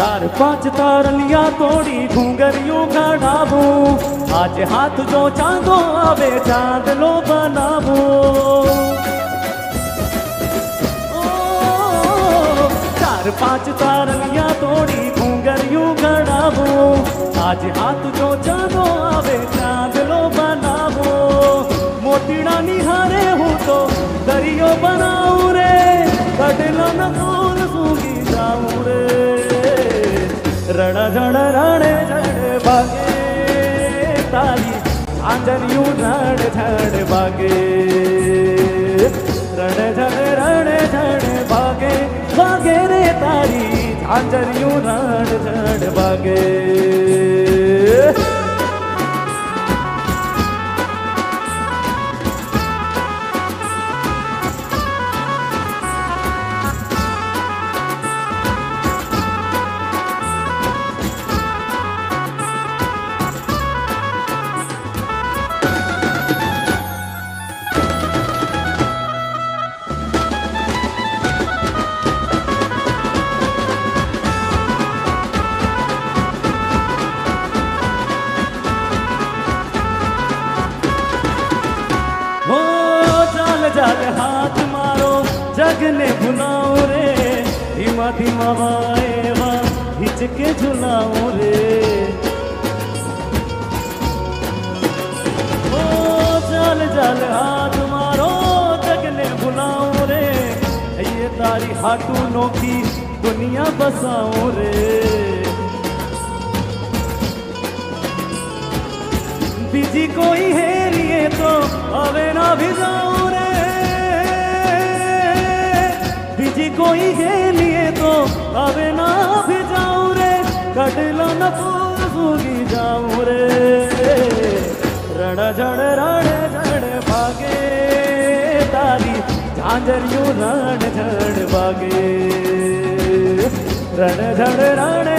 चार पांच तारलिया तोड़ी घूंघरियों खड़ावू आज हाथ जो चांदो आवे चांद लो बनावू चार पांच तारलिया तोड़ी घूंघरियों खड़ावू आज हाथ जो चांदो आवे चांद लो बनावो मोतीड़ा निहारे हूँ तो दरियो बनाऊ रे कटला न दूर सूगी जाऊं रे रण झण रण झण भागे तारी आंजलियों रण झण भागे रण झण भागे भागे रे तारी आंजलियों रण झण भागे जाल हाथ मारो जग ने भुलाओ रे धीमा धीमा वाएवा हिचके झुलाओ रे ओ जाल जाल हाथ मारो जग ने भुलाओ रे ये तारी हाथों नोकी दुनिया बसाओ रे बीजी कोई है लिए तो अवे ना भी जाऊं रे बीजी कोई है लिए तो अवे ना भी जाऊं रे कटला न सूगी जाऊं रे रण झण भागे तारी झांझरियों रण झण भागे रण झण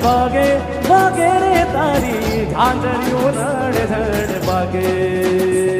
भागे भागे रे तारी झांझरियों रण झण भागे